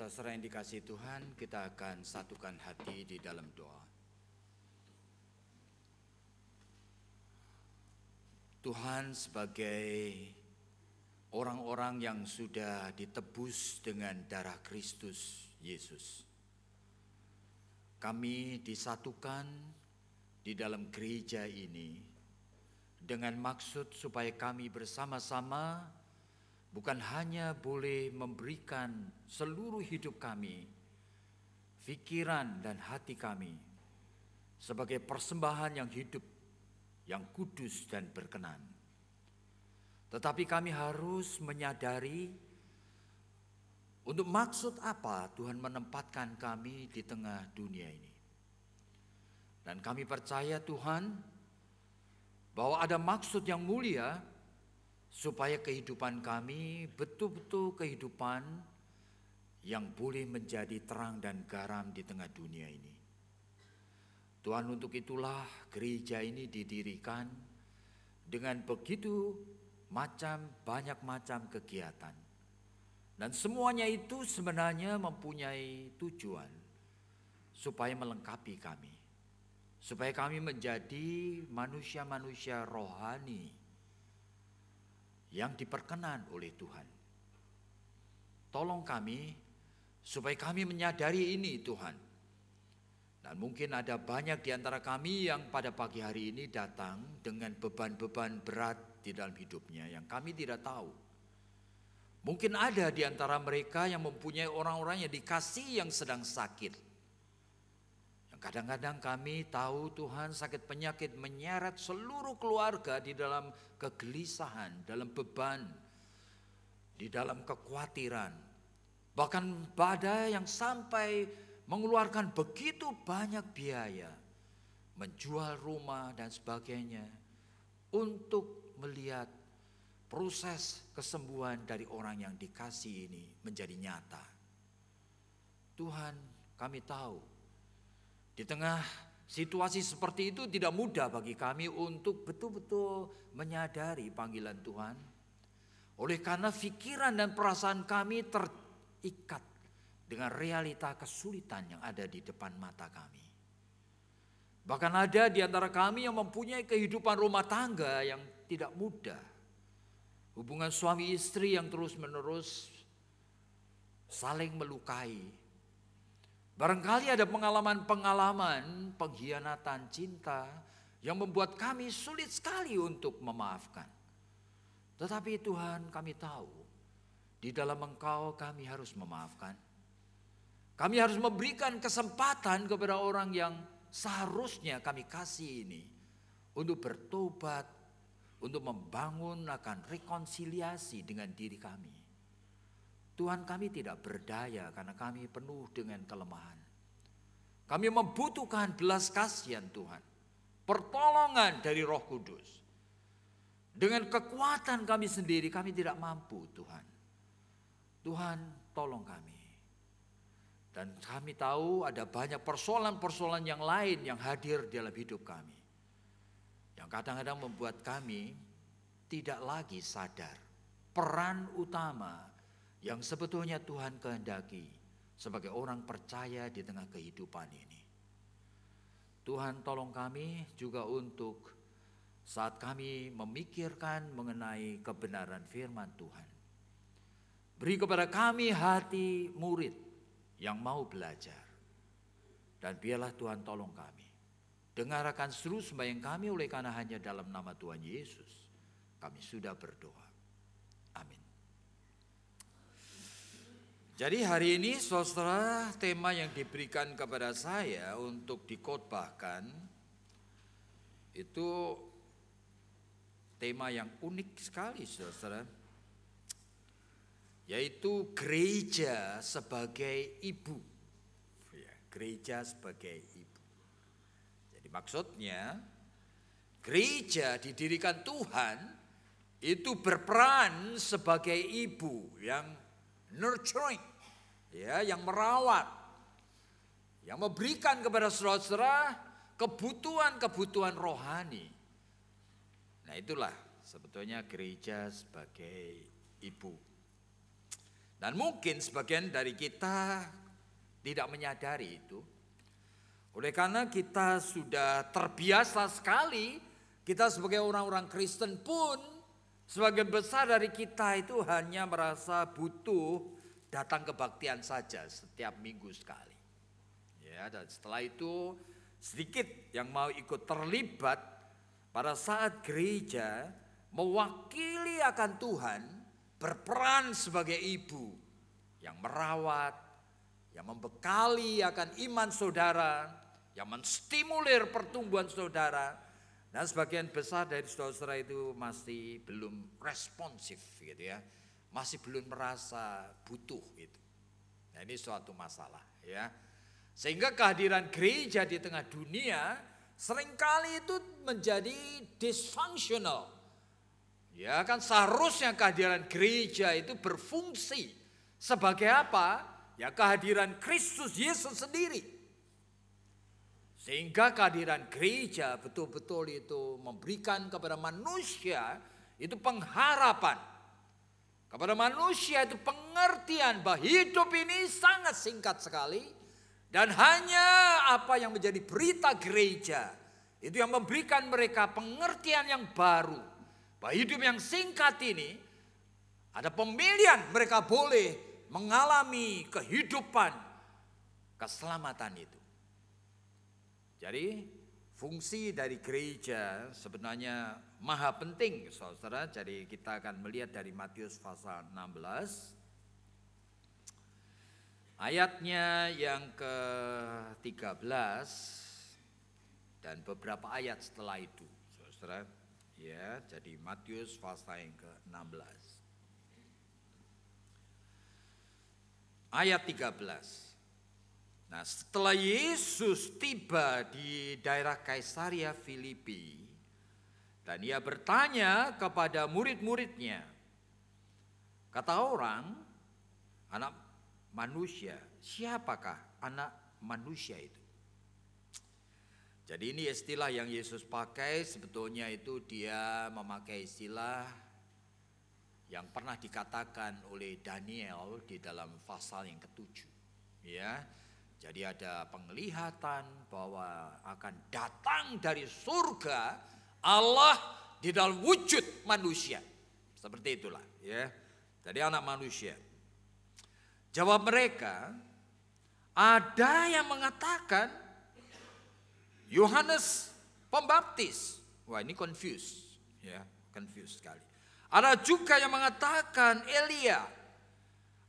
Saudara yang dikasihi Tuhan, kita akan satukan hati di dalam doa. Tuhan, sebagai orang-orang yang sudah ditebus dengan darah Kristus Yesus, kami disatukan di dalam gereja ini dengan maksud supaya kami bersama-sama bukan hanya boleh memberikan seluruh hidup kami, pikiran dan hati kami sebagai persembahan yang hidup, yang kudus dan berkenan. Tetapi kami harus menyadari untuk maksud apa Tuhan menempatkan kami di tengah dunia ini. Dan kami percaya Tuhan bahwa ada maksud yang mulia supaya kehidupan kami betul-betul kehidupan yang boleh menjadi terang dan garam di tengah dunia ini. Tuhan, untuk itulah gereja ini didirikan dengan begitu banyak macam kegiatan. Dan semuanya itu sebenarnya mempunyai tujuan supaya melengkapi kami. Supaya kami menjadi manusia-manusia rohani yang diperkenan oleh Tuhan. Tolong kami supaya kami menyadari ini, Tuhan. Dan mungkin ada banyak di antara kami yang pada pagi hari ini datang dengan beban-beban berat di dalam hidupnya yang kami tidak tahu. Mungkin ada di antara mereka yang mempunyai orang-orang yang dikasihi yang sedang sakit. Kadang-kadang kami tahu Tuhan sakit penyakit menyeret seluruh keluarga di dalam kegelisahan, dalam beban, di dalam kekhawatiran. Bahkan badai yang sampai mengeluarkan begitu banyak biaya, menjual rumah dan sebagainya untuk melihat proses kesembuhan dari orang yang dikasihi ini menjadi nyata. Tuhan, kami tahu di tengah situasi seperti itu tidak mudah bagi kami untuk betul-betul menyadari panggilan Tuhan. Oleh karena pikiran dan perasaan kami terikat dengan realita kesulitan yang ada di depan mata kami. Bahkan ada di antara kami yang mempunyai kehidupan rumah tangga yang tidak mudah. Hubungan suami istri yang terus-menerus saling melukai. Barangkali ada pengalaman-pengalaman pengkhianatan cinta yang membuat kami sulit sekali untuk memaafkan. Tetapi Tuhan, kami tahu di dalam Engkau kami harus memaafkan. Kami harus memberikan kesempatan kepada orang yang seharusnya kami kasih ini untuk bertobat, untuk membangun akan rekonsiliasi dengan diri kami. Tuhan, kami tidak berdaya karena kami penuh dengan kelemahan. Kami membutuhkan belas kasihan Tuhan, pertolongan dari Roh Kudus. Dengan kekuatan kami sendiri kami tidak mampu, Tuhan. Tuhan, tolong kami. Dan kami tahu ada banyak persoalan-persoalan yang lain yang hadir dalam hidup kami, yang kadang-kadang membuat kami tidak lagi sadar peran utama yang sebetulnya Tuhan kehendaki sebagai orang percaya di tengah kehidupan ini. Tuhan, tolong kami juga untuk saat kami memikirkan mengenai kebenaran firman Tuhan. Beri kepada kami hati murid yang mau belajar. Dan biarlah Tuhan tolong kami. Dengarkan seluruh sembahyang kami oleh karena hanya dalam nama Tuhan Yesus kami sudah berdoa. Amin. Jadi hari ini saudara, tema yang diberikan kepada saya untuk dikhotbahkan itu tema yang unik sekali saudara, yaitu gereja sebagai ibu. Gereja sebagai ibu. Jadi maksudnya gereja didirikan Tuhan itu berperan sebagai ibu yang nurturing, yang merawat, yang memberikan kepada saudara-saudara kebutuhan-kebutuhan rohani. Nah, itulah sebetulnya gereja sebagai ibu. Dan mungkin sebagian dari kita tidak menyadari itu. Oleh karena kita sudah terbiasa sekali, kita sebagai orang-orang Kristen pun, sebagian besar dari kita itu hanya merasa butuh datang kebaktian saja setiap minggu sekali. Ya, dan setelah itu sedikit yang mau ikut terlibat pada saat gereja mewakili akan Tuhan, berperan sebagai ibu yang merawat, yang membekali akan iman saudara, yang menstimulir pertumbuhan saudara. Dan sebagian besar dari saudara-saudara itu masih belum responsif gitu ya. Masih belum merasa butuh gitu. Nah, ini suatu masalah ya. Sehingga kehadiran gereja di tengah dunia seringkali itu menjadi dysfunctional. Ya kan, seharusnya kehadiran gereja itu berfungsi sebagai apa? Ya, kehadiran Kristus Yesus sendiri. Sehingga kehadiran gereja betul-betul itu memberikan kepada manusia itu pengharapan. Kepada manusia itu pengertian bahwa hidup ini sangat singkat sekali. Dan hanya apa yang menjadi berita gereja itu yang memberikan mereka pengertian yang baru. Bahwa hidup yang singkat ini ada pemilihan, mereka boleh mengalami kehidupan keselamatan itu. Jadi fungsi dari gereja sebenarnya maha penting, saudara. Jadi kita akan melihat dari Matius pasal 16 ayatnya yang ke-13 dan beberapa ayat setelah itu, saudara. Ya, jadi Matius pasal yang ke-16 ayat 13. Nah, setelah Yesus tiba di daerah Kaisaria Filipi dan ia bertanya kepada murid-muridnya, kata orang, anak manusia, siapakah anak manusia itu? Jadi ini istilah yang Yesus pakai, sebetulnya itu dia memakai istilah yang pernah dikatakan oleh Daniel di dalam pasal yang ke-7. Ya, jadi ada penglihatan bahwa akan datang dari surga Allah di dalam wujud manusia. Seperti itulah ya. Jadi anak manusia. Jawab mereka, ada yang mengatakan Yohanes Pembaptis. Wah, ini confused ya, confused sekali. Ada juga yang mengatakan Elia.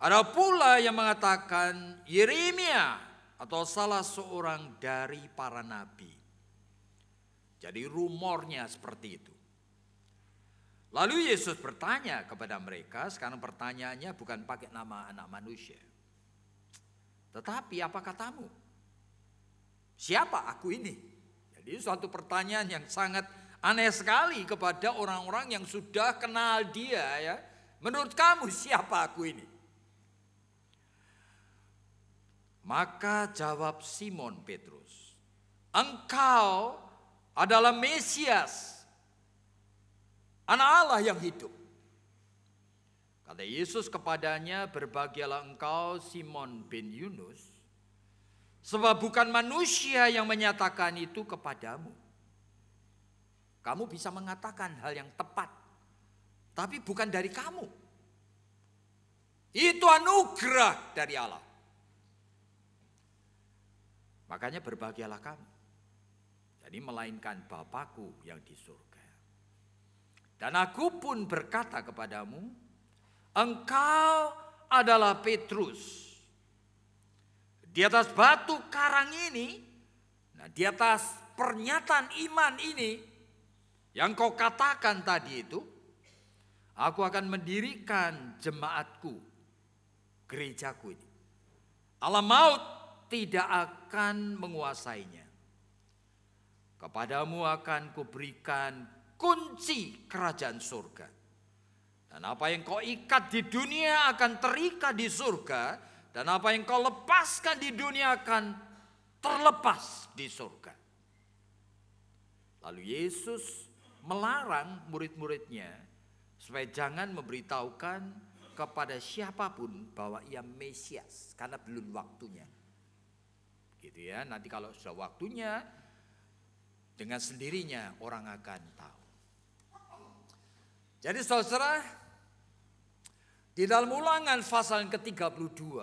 Ada pula yang mengatakan Yeremia atau salah seorang dari para nabi. Jadi rumornya seperti itu. Lalu Yesus bertanya kepada mereka, sekarang pertanyaannya bukan pakai nama anak manusia. Tetapi apa katamu? Siapa aku ini? Jadi suatu pertanyaan yang sangat aneh sekali kepada orang-orang yang sudah kenal dia ya. Menurut kamu siapa aku ini? Maka jawab Simon Petrus, engkau adalah Mesias, Anak Allah yang hidup. Kata Yesus kepadanya, berbahagialah engkau Simon bin Yunus, sebab bukan manusia yang menyatakan itu kepadamu. Kamu bisa mengatakan hal yang tepat, tapi bukan dari kamu. Itu anugerah dari Allah. Makanya berbahagialah kamu. Jadi melainkan Bapakku yang di surga. Dan aku pun berkata kepadamu, engkau adalah Petrus. Di atas batu karang ini, nah di atas pernyataan iman ini, yang kau katakan tadi itu, aku akan mendirikan jemaatku, gerejaku ini. Alam maut tidak akan menguasainya. Kepadamu akan kuberikan kunci kerajaan surga. Dan apa yang kau ikat di dunia akan terikat di surga. Dan apa yang kau lepaskan di dunia akan terlepas di surga. Lalu Yesus melarang murid-muridnya supaya jangan memberitahukan kepada siapapun bahwa ia Mesias karena belum waktunya. Gitu ya, nanti kalau sudah waktunya dengan sendirinya orang akan tahu. Jadi saudara, di dalam Ulangan pasal yang ke-32,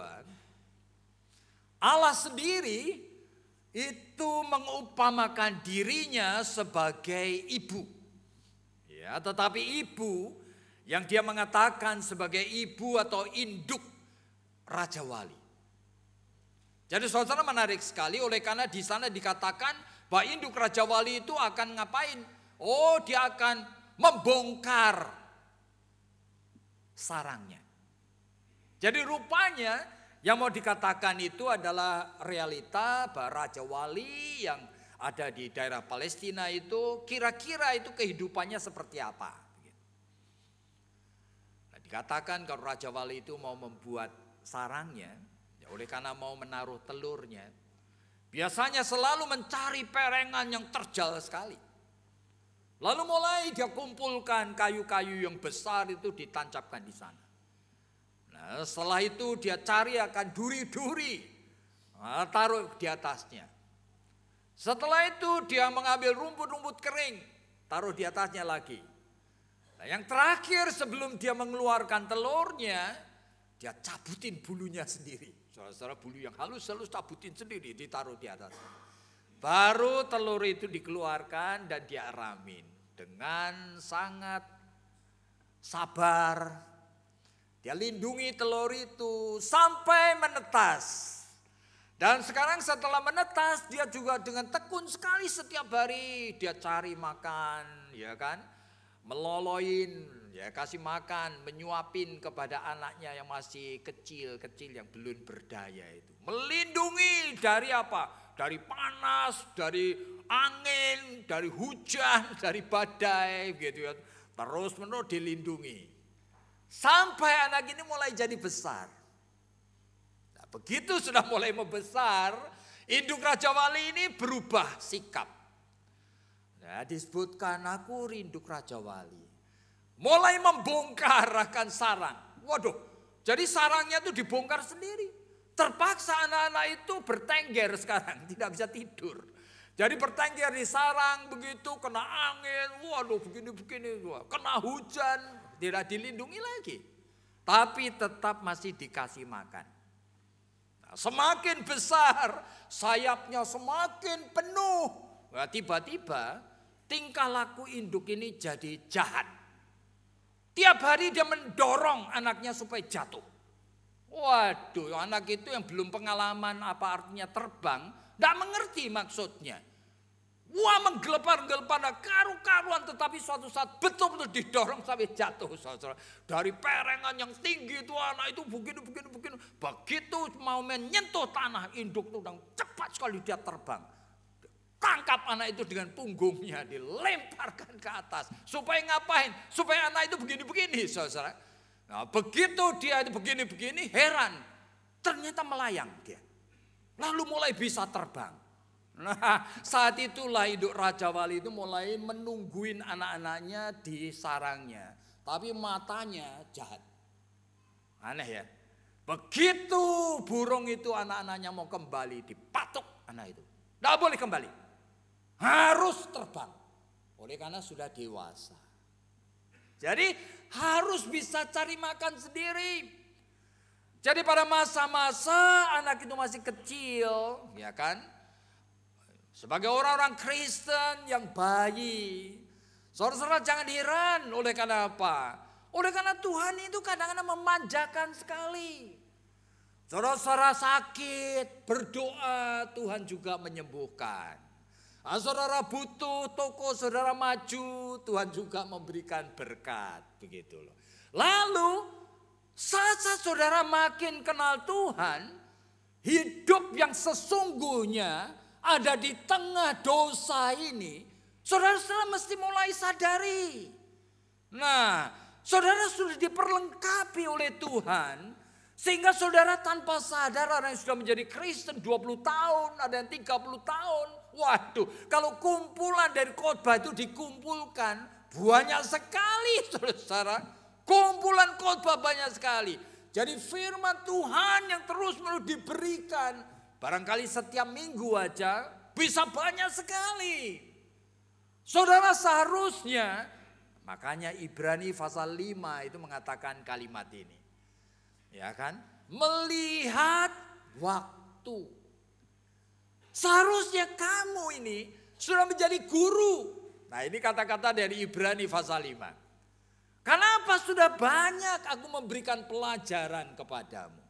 Allah sendiri itu mengupamakan dirinya sebagai ibu. Ya, tetapi ibu yang dia mengatakan sebagai ibu atau induk Raja Wali. Jadi saudara, menarik sekali oleh karena di sana dikatakan bahwa induk Raja Wali itu akan ngapain? Oh, dia akan membongkar sarangnya. Jadi rupanya yang mau dikatakan itu adalah realita bahwa Raja Wali yang ada di daerah Palestina itu kira-kira itu kehidupannya seperti apa. Nah, dikatakan kalau Raja Wali itu mau membuat sarangnya, ya oleh karena mau menaruh telurnya, biasanya selalu mencari perengan yang terjal sekali. Lalu mulai dia kumpulkan kayu-kayu yang besar itu ditancapkan di sana. Nah, setelah itu dia cari akan duri-duri, taruh di atasnya. Setelah itu dia mengambil rumput-rumput kering, taruh di atasnya lagi. Nah, yang terakhir sebelum dia mengeluarkan telurnya, dia cabutin bulunya sendiri. Saudara-saudara, bulu yang halus cabutin sendiri, ditaruh di atasnya. Baru telur itu dikeluarkan dan dia aramin dengan sangat sabar. Dia lindungi telur itu sampai menetas. Dan sekarang setelah menetas, dia juga dengan tekun sekali setiap hari dia cari makan, ya kan? Meloloin, ya kasih makan, menyuapin kepada anaknya yang masih kecil-kecil yang belum berdaya itu. Melindungi dari apa? Dari panas, dari angin, dari hujan, dari badai gitu ya. Terus menerus dilindungi. Sampai anak ini mulai jadi besar. Nah, begitu sudah mulai membesar, induk Raja Wali ini berubah sikap. Nah, disebutkan aku induk Raja Wali. Mulai membongkar akan sarang. Waduh, jadi sarangnya itu dibongkar sendiri. Terpaksa anak-anak itu bertengger sekarang, tidak bisa tidur. Jadi bertengger di sarang begitu, kena angin, waduh begini-begini, kena hujan, tidak dilindungi lagi. Tapi tetap masih dikasih makan. Nah, semakin besar, sayapnya semakin penuh. Nah, tiba-tiba tingkah laku induk ini jadi jahat. Tiap hari dia mendorong anaknya supaya jatuh. Waduh, anak itu yang belum pengalaman apa artinya terbang, tidak mengerti maksudnya. Wah, menggelepar-gelepar karu-karuan, tetapi suatu saat betul-betul didorong sampai jatuh. Saudara. Dari perengan yang tinggi itu anak itu begini. Begitu mau menyentuh tanah, induk itu cepat sekali dia terbang. Tangkap anak itu dengan punggungnya, dilemparkan ke atas. Supaya ngapain? Supaya anak itu begini-begini, saudara. Nah, begitu dia begini-begini, heran. Ternyata melayang dia. Lalu mulai bisa terbang. Nah, saat itulah induk Raja Wali itu mulai menungguin anak-anaknya di sarangnya. Tapi matanya jahat. Aneh ya. Begitu burung itu anak-anaknya mau kembali, dipatuk anak itu. Tidak boleh kembali. Harus terbang. Oleh karena sudah dewasa. Jadi harus bisa cari makan sendiri. Jadi pada masa-masa anak itu masih kecil, ya kan? Sebagai orang-orang Kristen yang bayi, saudara-saudara jangan heran oleh karena apa? Oleh karena Tuhan itu kadang-kadang memanjakan sekali. Saudara-saudara sakit, berdoa, Tuhan juga menyembuhkan. Saudara butuh, toko saudara maju, Tuhan juga memberikan berkat, begitu loh. Lalu saat saudara makin kenal Tuhan, hidup yang sesungguhnya ada di tengah dosa ini, saudara-saudara mesti mulai sadari. Nah, saudara sudah diperlengkapi oleh Tuhan, sehingga saudara tanpa sadar, orang yang sudah menjadi Kristen 20 tahun, ada yang 30 tahun. Waduh, kalau kumpulan dari khotbah itu dikumpulkan, banyak sekali saudara. Kumpulan khotbah banyak sekali. Jadi firman Tuhan yang terus-menerus diberikan. Barangkali setiap minggu aja bisa banyak sekali. Saudara, seharusnya, makanya Ibrani pasal 5 itu mengatakan kalimat ini. Ya kan? Melihat waktu. Seharusnya kamu ini sudah menjadi guru. Nah, ini kata-kata dari Ibrani pasal 5. Kenapa sudah banyak aku memberikan pelajaran kepadamu?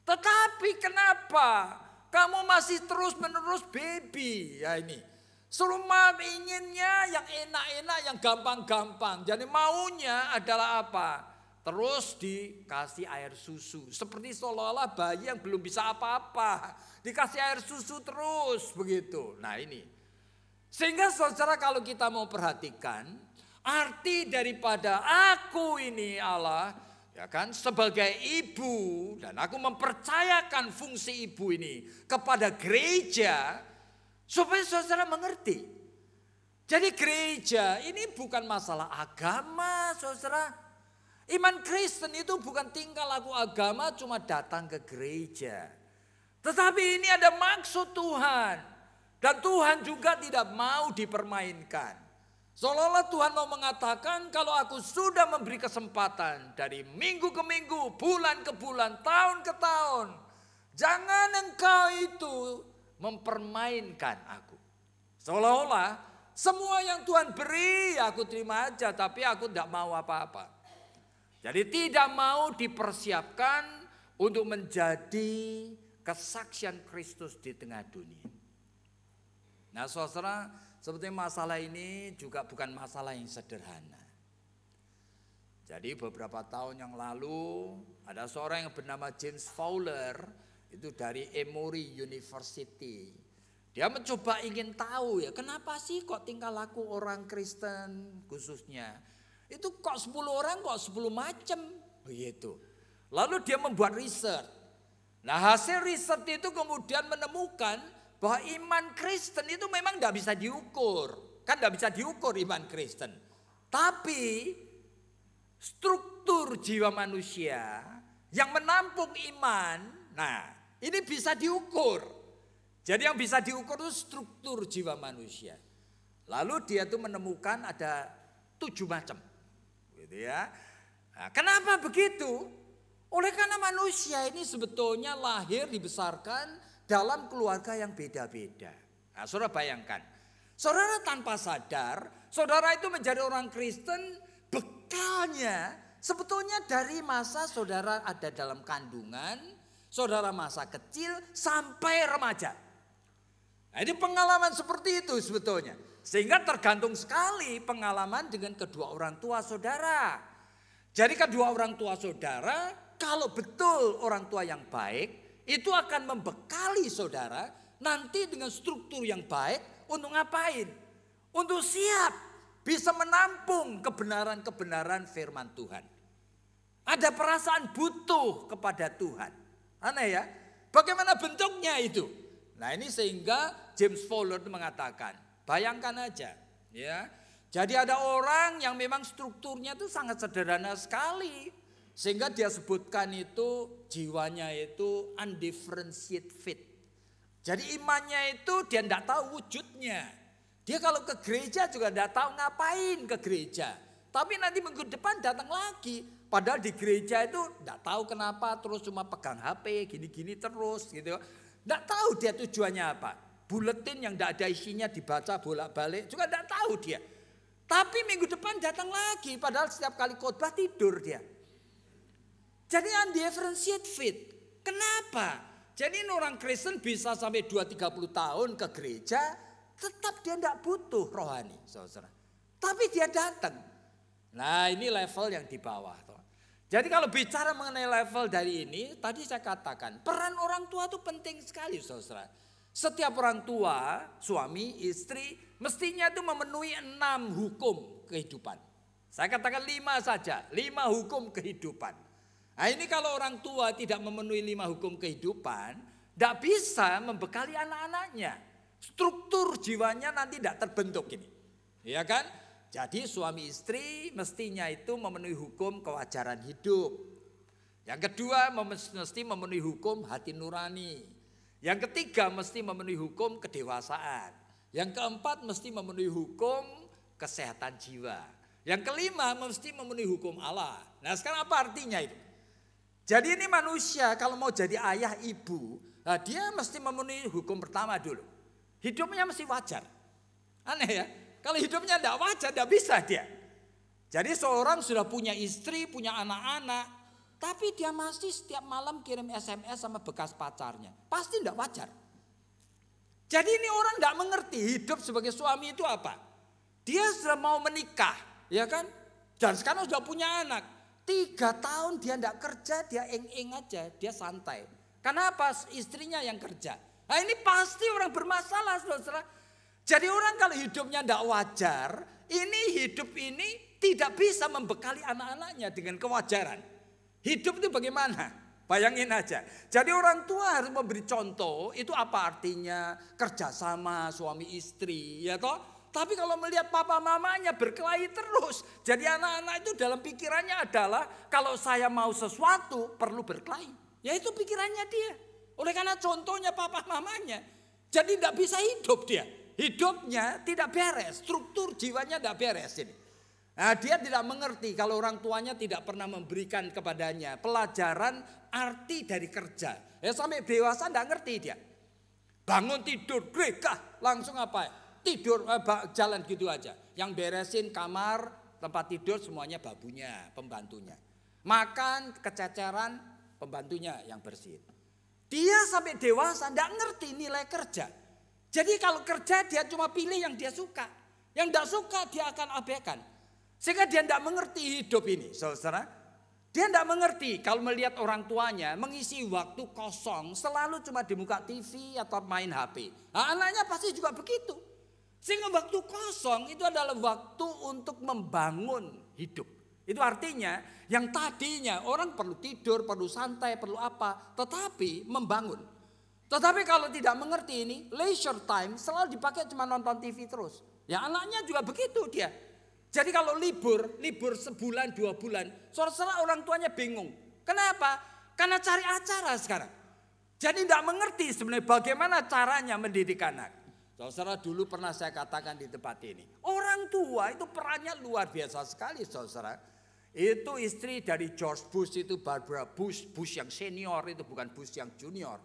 Tetapi kenapa kamu masih terus-menerus baby? Ya ini. Semua inginnya yang enak-enak, yang gampang-gampang. Jadi maunya adalah apa? Terus dikasih air susu. Seperti seolah-olah bayi yang belum bisa apa-apa. Dikasih air susu terus begitu. Nah ini. Sehingga saudara, kalau kita mau perhatikan, arti daripada aku ini Allah, ya kan, sebagai ibu, dan aku mempercayakan fungsi ibu ini kepada gereja, supaya saudara mengerti. Jadi gereja ini bukan masalah agama, saudara. Iman Kristen itu bukan tingkah laku agama cuma datang ke gereja. Tetapi ini ada maksud Tuhan. Dan Tuhan juga tidak mau dipermainkan. Seolah-olah Tuhan mau mengatakan, kalau aku sudah memberi kesempatan dari minggu ke minggu, bulan ke bulan, tahun ke tahun, jangan engkau itu mempermainkan aku. Seolah-olah semua yang Tuhan beri aku terima aja, tapi aku tidak mau apa-apa. Jadi tidak mau dipersiapkan untuk menjadi kesaksian Kristus di tengah dunia. Nah saudara, sebetulnya masalah ini juga bukan masalah yang sederhana. Jadi beberapa tahun yang lalu ada seorang yang bernama James Fowler, itu dari Emory University. Dia mencoba ingin tahu ya, kenapa sih kok tingkah laku orang Kristen khususnya itu kok 10 orang kok 10 macam begitu. Lalu dia membuat riset. Nah hasil riset itu kemudian menemukan bahwa iman Kristen itu memang tidak bisa diukur. Kan tidak bisa diukur iman Kristen. Tapi struktur jiwa manusia yang menampung iman, nah ini bisa diukur. Jadi yang bisa diukur itu struktur jiwa manusia. Lalu dia tuh menemukan ada 7 macam. Gitu ya. Nah, kenapa begitu? Oleh karena manusia ini sebetulnya lahir dibesarkan dalam keluarga yang beda-beda. Nah, saudara bayangkan. Saudara tanpa sadar, saudara itu menjadi orang Kristen, bekalnya sebetulnya dari masa saudara ada dalam kandungan, saudara masa kecil sampai remaja. Nah, ini pengalaman seperti itu sebetulnya. Sehingga tergantung sekali pengalaman dengan kedua orang tua saudara. Jadi kedua orang tua saudara, kalau betul orang tua yang baik, itu akan membekali saudara nanti dengan struktur yang baik untuk ngapain? Untuk siap bisa menampung kebenaran-kebenaran firman Tuhan. Ada perasaan butuh kepada Tuhan. Aneh ya? Bagaimana bentuknya itu? Nah ini sehingga James Fowler mengatakan, bayangkan aja ya. Jadi ada orang yang memang strukturnya itu sangat sederhana sekali. Sehingga dia sebutkan itu jiwanya itu undifferentiated faith. Jadi imannya itu dia tidak tahu wujudnya. Dia kalau ke gereja juga tidak tahu ngapain ke gereja. Tapi nanti minggu depan datang lagi. Padahal di gereja itu tidak tahu kenapa terus cuma pegang HP gini-gini terus gitu. Tidak tahu dia tujuannya apa. Buletin yang tidak ada isinya dibaca bolak-balik juga tidak tahu dia. Tapi minggu depan datang lagi padahal setiap kali khotbah tidur dia. Jadi undifferentiated faith. Kenapa? Jadi orang Kristen bisa sampai 2-30 tahun ke gereja, tetap dia tidak butuh rohani, saudara. Tapi dia datang. Nah ini level yang di bawah. Jadi kalau bicara mengenai level dari ini, tadi saya katakan peran orang tua itu penting sekali, saudara. Setiap orang tua, suami, istri, mestinya itu memenuhi 6 hukum kehidupan. Saya katakan 5 saja, 5 hukum kehidupan. Nah ini kalau orang tua tidak memenuhi 5 hukum kehidupan, tidak bisa membekali anak-anaknya. Struktur jiwanya nanti tidak terbentuk ini. Ya kan? Jadi suami istri mestinya itu memenuhi hukum kewajaran hidup. Yang kedua mesti memenuhi hukum hati nurani. Yang ketiga mesti memenuhi hukum kedewasaan. Yang keempat mesti memenuhi hukum kesehatan jiwa. Yang kelima mesti memenuhi hukum Allah. Nah sekarang apa artinya itu? Jadi ini manusia kalau mau jadi ayah ibu, nah dia mesti memenuhi hukum pertama dulu. Hidupnya mesti wajar. Aneh ya, kalau hidupnya tidak wajar tidak bisa dia. Jadi seorang sudah punya istri, punya anak-anak, tapi dia masih setiap malam kirim SMS sama bekas pacarnya. Pasti tidak wajar. Jadi ini orang tidak mengerti hidup sebagai suami itu apa. Dia sudah mau menikah, ya kan? Dan sekarang sudah punya anak. 3 tahun dia tidak kerja, dia eng-eng aja, dia santai. Kenapa? Istrinya yang kerja. Nah ini pasti orang bermasalah, saudara. Jadi orang kalau hidupnya tidak wajar, ini hidup ini tidak bisa membekali anak-anaknya dengan kewajaran. Hidup itu bagaimana? Bayangin aja. Jadi orang tua harus memberi contoh, itu apa artinya kerjasama suami istri, ya toh? Tapi kalau melihat papa mamanya berkelahi terus, jadi anak-anak itu dalam pikirannya adalah kalau saya mau sesuatu perlu berkelahi. Ya itu pikirannya dia. Oleh karena contohnya papa mamanya, jadi tidak bisa hidup dia. Hidupnya tidak beres, struktur jiwanya tidak beres ini. Nah, dia tidak mengerti kalau orang tuanya tidak pernah memberikan kepadanya pelajaran arti dari kerja. Ya sampai dewasa tidak ngerti dia. Bangun tidur, gregah, langsung apa? Tidur jalan gitu aja. Yang beresin kamar, tempat tidur semuanya babunya, pembantunya. Makan, kececeran, pembantunya yang bersihin. Dia sampai dewasa tidak ngerti nilai kerja. Jadi kalau kerja dia cuma pilih yang dia suka. Yang tidak suka dia akan abaikan. Sehingga dia tidak mengerti hidup ini, saudara. Dia tidak mengerti kalau melihat orang tuanya mengisi waktu kosong selalu cuma di muka TV atau main HP. Nah, anaknya pasti juga begitu. Sehingga waktu kosong itu adalah waktu untuk membangun hidup. Itu artinya yang tadinya orang perlu tidur, perlu santai, perlu apa. Tetapi membangun. Tetapi kalau tidak mengerti ini, leisure time selalu dipakai cuma nonton TV terus. Ya anaknya juga begitu dia. Jadi kalau libur sebulan 2 bulan, saudara orang tuanya bingung. Kenapa? Karena cari acara sekarang. Jadi tidak mengerti sebenarnya bagaimana caranya mendidik anak. Saudara dulu pernah saya katakan di tempat ini. Orang tua itu perannya luar biasa sekali saudara. Itu istri dari George Bush itu Barbara Bush. Bush yang senior itu bukan Bush yang junior.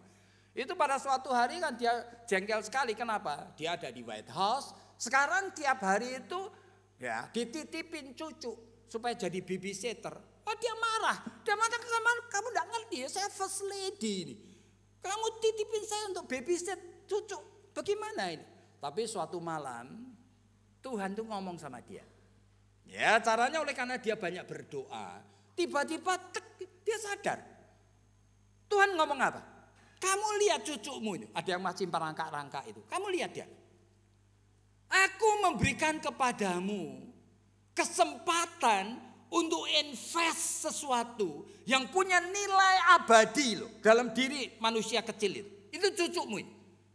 Itu pada suatu hari kan dia jengkel sekali. Kenapa? Dia ada di White House. Sekarang tiap hari itu ya dititipin cucu supaya jadi babysitter. Oh dia marah. Dia marah kamu tidak ngerti ya saya first lady ini. Kamu titipin saya untuk babysit cucu. Bagaimana ini? Tapi suatu malam Tuhan tuh ngomong sama dia. Ya caranya oleh karena dia banyak berdoa. Tiba-tiba dia sadar. Tuhan ngomong apa? Kamu lihat cucumu ini. Ada yang masih merangkak-rangkak itu. Kamu lihat dia. Aku memberikan kepadamu kesempatan untuk invest sesuatu yang punya nilai abadi loh dalam diri manusia kecil itu. Itu cucumu ini.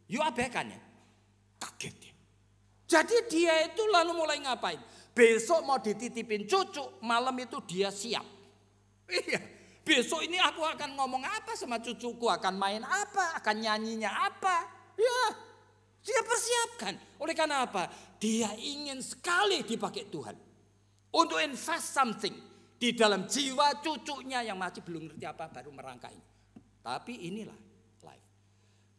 You abaikan ya. Kaget dia. Jadi dia itu lalu mulai ngapain? Besok mau dititipin cucu, malam itu dia siap. Iya. Besok ini aku akan ngomong apa sama cucuku, akan main apa, akan nyanyinya apa. Ya, dia persiapkan. Oleh karena apa? Dia ingin sekali dipakai Tuhan. Untuk invest something di dalam jiwa cucunya yang masih belum ngerti apa, baru merangkai. Tapi inilah.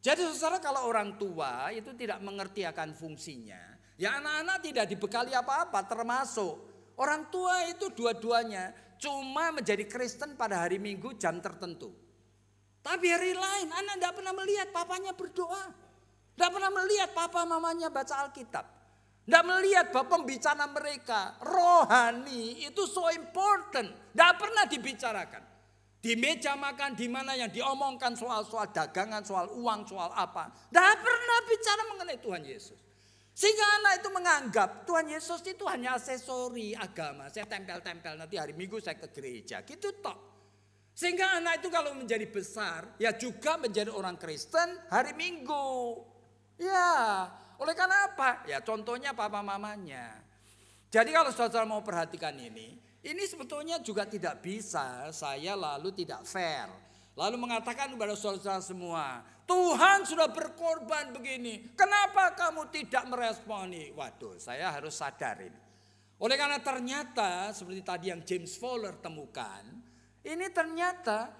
Jadi saudara kalau orang tua itu tidak mengerti akan fungsinya, ya anak-anak tidak dibekali apa-apa termasuk orang tua itu dua-duanya cuma menjadi Kristen pada hari Minggu jam tertentu. Tapi hari lain anak tidak pernah melihat papanya berdoa. Tidak pernah melihat papa mamanya baca Alkitab. Tidak melihat bahwa pembicaraan mereka rohani itu so important. Tidak pernah dibicarakan. Di meja makan di mana yang diomongkan soal-soal dagangan, soal uang, soal apa. Tidak pernah bicara mengenai Tuhan Yesus. Sehingga anak itu menganggap Tuhan Yesus itu hanya aksesori agama. Saya tempel-tempel nanti hari Minggu saya ke gereja. Gitu toh. Sehingga anak itu kalau menjadi besar ya juga menjadi orang Kristen hari Minggu. Ya oleh karena apa? Ya contohnya papa mamanya. Jadi kalau saudara mau perhatikan ini sebetulnya juga tidak bisa saya lalu tidak fair. Lalu mengatakan kepada saudara semua, Tuhan sudah berkorban begini, kenapa kamu tidak meresponi? Waduh, saya harus sadarin. Oleh karena ternyata seperti tadi yang James Fowler temukan, ini ternyata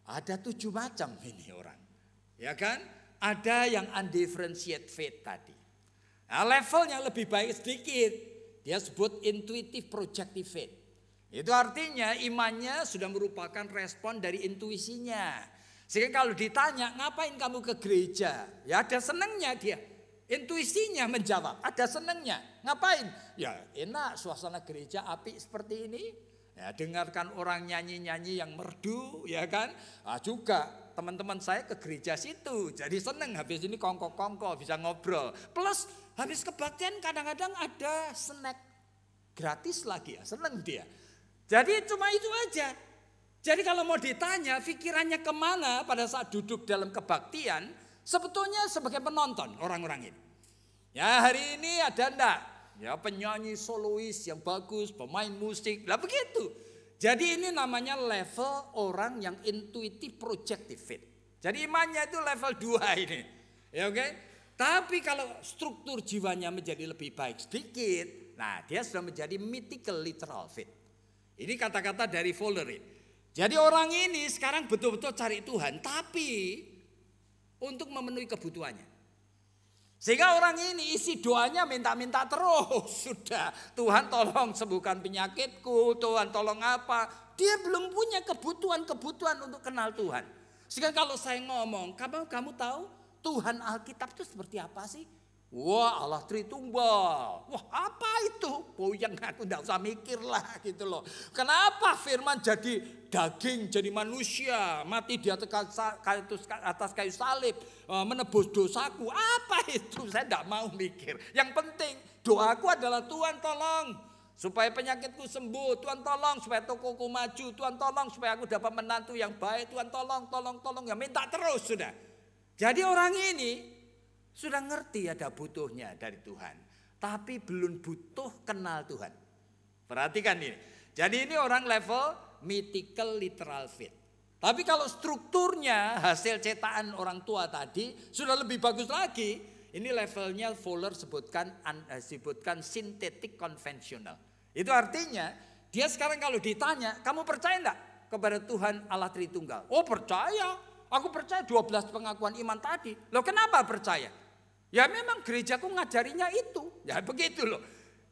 ada 7 macam ini orang. Ya kan? Ada yang undifferentiated faith tadi. Nah, level yang lebih baik sedikit, dia sebut intuitive projective faith. Itu artinya imannya sudah merupakan respon dari intuisinya. Sehingga kalau ditanya, ngapain kamu ke gereja? Ya ada senangnya dia. Intuisinya menjawab, ada senangnya. Ngapain? Ya enak suasana gereja apik seperti ini. Ya, dengarkan orang nyanyi-nyanyi yang merdu, ya kan? Nah, juga teman-teman saya ke gereja situ. Jadi senang habis ini kongko-kongko bisa ngobrol. Plus habis kebaktian kadang-kadang ada snack gratis lagi ya, senang dia. Jadi cuma itu aja. Jadi kalau mau ditanya pikirannya kemana pada saat duduk dalam kebaktian, sebetulnya sebagai penonton orang-orang ini. Ya hari ini ada enggak? Ya penyanyi solois yang bagus, pemain musik, lah begitu. Jadi ini namanya level orang yang intuitive projective faith. Jadi imannya itu level 2 ini. Ya oke. Tapi kalau struktur jiwanya menjadi lebih baik sedikit, nah dia sudah menjadi mythical literal faith. Ini kata-kata dari Fowler. Jadi orang ini sekarang betul-betul cari Tuhan, tapi untuk memenuhi kebutuhannya. Sehingga orang ini isi doanya minta-minta terus. Sudah, Tuhan tolong sembuhkan penyakitku, Tuhan tolong apa. Dia belum punya kebutuhan-kebutuhan untuk kenal Tuhan. Sehingga kalau saya ngomong, kamu tahu Tuhan Alkitab itu seperti apa sih? Wah Allah Tritunggal. Wah apa itu? Yang aku tidak usah mikir lah gitu loh. Kenapa firman jadi daging, jadi manusia. Mati di atas kayu salib. Menebus dosaku. Apa itu? Saya tidak mau mikir. Yang penting doaku adalah Tuhan tolong. Supaya penyakitku sembuh. Tuhan tolong supaya tokoku maju. Tuhan tolong supaya aku dapat menantu yang baik. Tuhan tolong. Ya minta terus sudah. Jadi orang ini sudah ngerti ada butuhnya dari Tuhan. Tapi belum butuh kenal Tuhan. Perhatikan ini. Jadi ini orang level mythical literal faith. Tapi kalau strukturnya hasil cetakan orang tua tadi sudah lebih bagus lagi. Ini levelnya Fowler sebutkan sintetik konvensional. Itu artinya dia sekarang kalau ditanya, kamu percaya enggak kepada Tuhan Allah Tritunggal? Oh percaya. Aku percaya 12 pengakuan iman tadi. Loh kenapa percaya? Ya memang gerejaku ngajarinya itu. Ya begitu loh.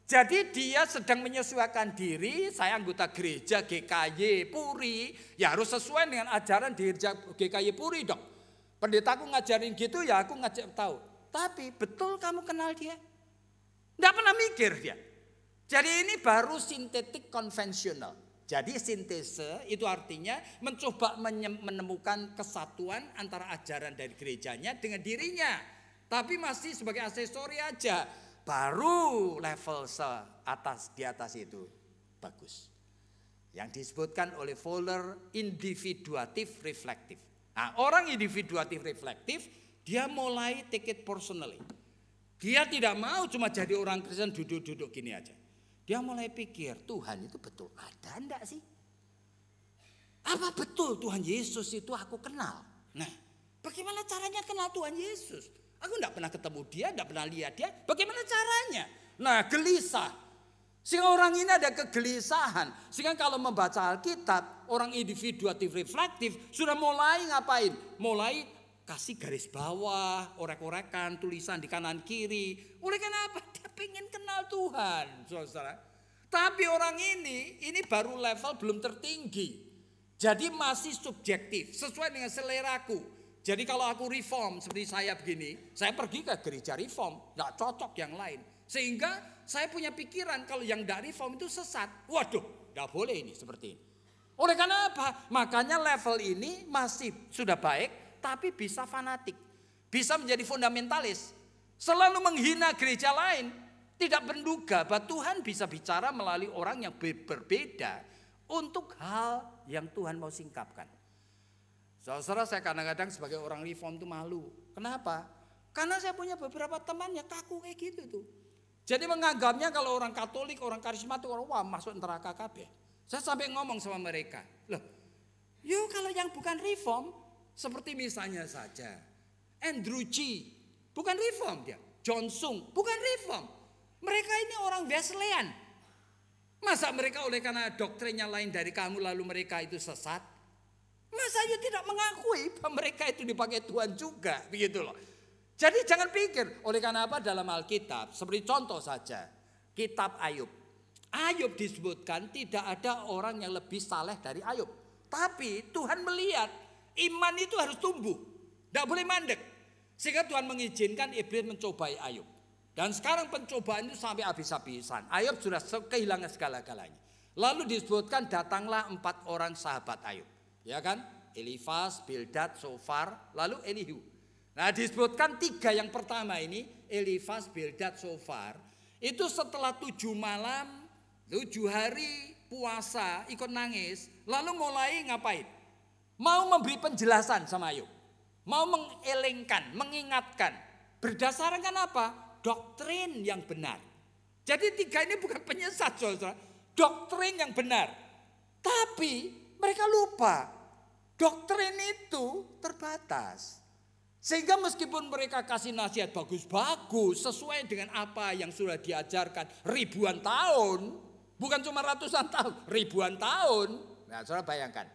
Jadi dia sedang menyesuaikan diri. Saya anggota gereja GKY Puri. Ya harus sesuai dengan ajaran di GKY Puri dong. Pendetaku ngajarin gitu ya aku ngajak tahu. Tapi betul kamu kenal dia? Nggak pernah mikir dia. Jadi ini baru sintetik konvensional. Jadi sintese itu artinya mencoba menemukan kesatuan antara ajaran dari gerejanya dengan dirinya. Tapi masih sebagai aksesori aja. Baru level di atas itu bagus. Yang disebutkan oleh Fowler individuatif reflektif. Nah orang individuatif reflektif dia mulai take it personally. Dia tidak mau cuma jadi orang Kristen duduk-duduk gini aja. Dia mulai pikir Tuhan itu betul ada enggak sih? Apa betul Tuhan Yesus itu aku kenal? Nah bagaimana caranya kenal Tuhan Yesus? Aku tidak pernah ketemu dia, tidak pernah lihat dia. Bagaimana caranya? Nah gelisah. Sehingga orang ini ada kegelisahan. Sehingga kalau membaca Alkitab, orang individuatif reflektif sudah mulai ngapain? Mulai kasih garis bawah, orek-orekan, tulisan di kanan kiri. Oleh karena apa? Dia pengen kenal Tuhan. Saudara. Tapi orang ini baru level belum tertinggi. Jadi masih subjektif, sesuai dengan seleraku. Jadi kalau aku reform seperti saya begini, saya pergi ke gereja reform, nggak cocok yang lain. Sehingga saya punya pikiran kalau yang nggak reform itu sesat. Waduh, nggak boleh ini seperti ini. Oleh karena apa? Makanya level ini masih sudah baik, tapi bisa fanatik, bisa menjadi fundamentalis, selalu menghina gereja lain, tidak menduga bahwa Tuhan bisa bicara melalui orang yang berbeda untuk hal yang Tuhan mau singkapkan. Saudara, saya kadang-kadang sebagai orang reform itu malu. Kenapa? Karena saya punya beberapa teman yang kaku kayak gitu tuh. Jadi menganggapnya kalau orang Katolik, orang karismatik, orang wah masuk neraka kabeh. Saya sampai ngomong sama mereka, loh, yuk kalau yang bukan reform, seperti misalnya saja Andrew G, bukan reform dia. John Sung, bukan reform. Mereka ini orang Wesleyan. Masa mereka oleh karena doktrinnya lain dari kamu lalu mereka itu sesat? Masa you tidak mengakui bahwa mereka itu dipakai Tuhan juga, begitu loh. Jadi jangan pikir, oleh karena apa dalam Alkitab, seperti contoh saja, kitab Ayub. Ayub disebutkan tidak ada orang yang lebih saleh dari Ayub. Tapi Tuhan melihat iman itu harus tumbuh, tidak boleh mandek. Sehingga Tuhan mengizinkan iblis mencobai Ayub. Dan sekarang pencobaan itu sampai habis-habisan. Ayub sudah kehilangan segala-galanya. Lalu disebutkan datanglah 4 orang sahabat Ayub. Ya kan? Elifas, Bildad, Sofar, lalu Elihu. Nah disebutkan 3 yang pertama ini, Elifas, Bildad, Sofar. Itu setelah 7 malam, 7 hari puasa, ikut nangis. Lalu mulai ngapain? Mau memberi penjelasan sama Ayub. Mau mengelengkan, mengingatkan. Berdasarkan apa? Doktrin yang benar. Jadi 3 ini bukan penyesat, saudara. Doktrin yang benar. Tapi mereka lupa. Doktrin itu terbatas. Sehingga meskipun mereka kasih nasihat bagus-bagus sesuai dengan apa yang sudah diajarkan ribuan tahun. Bukan cuma ratusan tahun, ribuan tahun. Nah saudara bayangkan.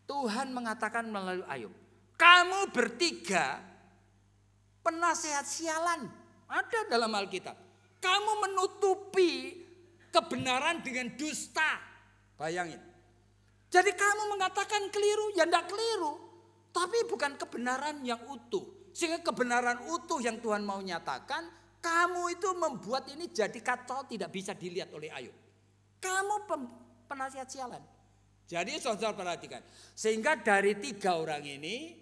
Tuhan mengatakan melalui Ayub. Kamu bertiga penasehat sialan. Ada dalam Alkitab. Kamu menutupi kebenaran dengan dusta. Bayangin. Jadi kamu mengatakan keliru, ya tidak keliru. Tapi bukan kebenaran yang utuh. Sehingga kebenaran utuh yang Tuhan mau nyatakan, kamu itu membuat ini jadi kacau tidak bisa dilihat oleh Ayub. Kamu penasihat sialan. Jadi saudara perhatikan. Sehingga dari 3 orang ini,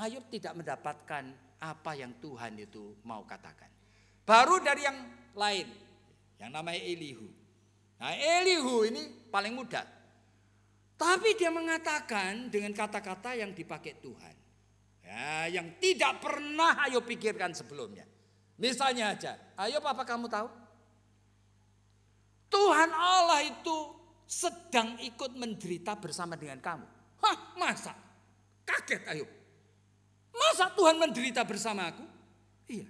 Ayub tidak mendapatkan apa yang Tuhan itu mau katakan. Baru dari yang lain, yang namanya Elihu. Nah Elihu ini paling muda. Tapi dia mengatakan dengan kata-kata yang dipakai Tuhan. Ya, yang tidak pernah Ayub pikirkan sebelumnya. Misalnya aja, Ayub apa kamu tahu? Tuhan Allah itu sedang ikut menderita bersama dengan kamu. Hah, masa? Kaget Ayub. Masa Tuhan menderita bersama aku? Iya.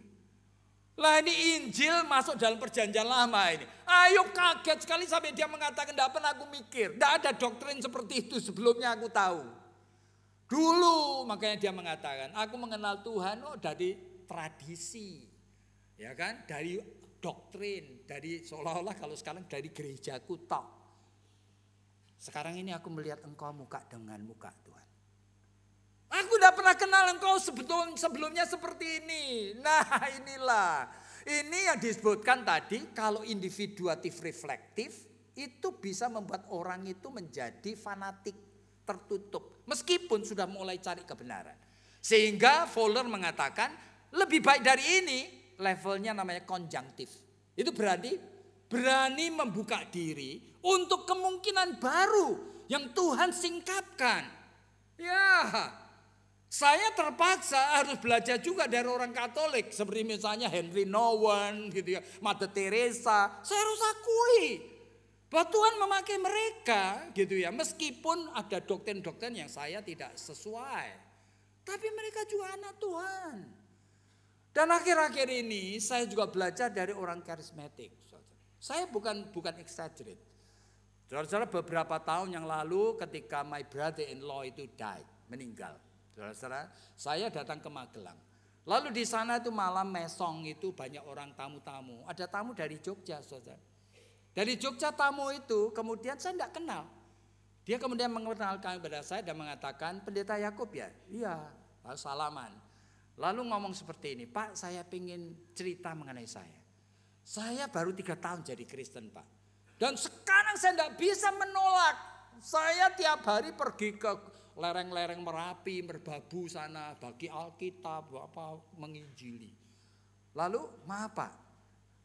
Lah ini Injil masuk dalam perjanjian lama ini. Ayub kaget sekali sampai dia mengatakan tidak pernah aku mikir. Tidak ada doktrin seperti itu sebelumnya aku tahu. Dulu makanya dia mengatakan aku mengenal Tuhan dari tradisi. Ya kan? Dari doktrin. Dari seolah-olah kalau sekarang dari gerejaku tok. Sekarang ini aku melihat engkau muka dengan muka Tuhan. Aku tidak pernah kenal engkau sebelumnya seperti ini. Nah inilah. Ini yang disebutkan tadi kalau individuatif reflektif itu bisa membuat orang itu menjadi fanatik tertutup. Meskipun sudah mulai cari kebenaran. Sehingga Fowler mengatakan lebih baik dari ini levelnya namanya konjunktif. Itu berani membuka diri untuk kemungkinan baru yang Tuhan singkapkan. Ya. Saya terpaksa harus belajar juga dari orang Katolik. Seperti misalnya Henry Nouwen, gitu ya, Mother Teresa. Saya harus akui bahwa Tuhan memakai mereka gitu ya. Meskipun ada doktrin-doktrin yang saya tidak sesuai. Tapi mereka juga anak Tuhan. Dan akhir-akhir ini saya juga belajar dari orang karismatik. Saya bukan exaggerate. Saudara-saudara beberapa tahun yang lalu ketika my brother-in-law itu meninggal. Saudara-saudara, saya datang ke Magelang. Lalu di sana itu malam mesong itu banyak orang tamu-tamu. Ada tamu dari Jogja, saudara. Dari Jogja tamu itu kemudian saya tidak kenal. Dia kemudian mengenalkan kepada saya dan mengatakan, Pendeta Yakub ya? Iya, lalu salaman. Lalu ngomong seperti ini, Pak saya ingin cerita mengenai saya. Saya baru 3 tahun jadi Kristen Pak. Dan sekarang saya tidak bisa menolak. Saya tiap hari pergi ke lereng-lereng Merapi, Merbabu sana, bagi Alkitab, menginjili. Lalu, maaf Pak,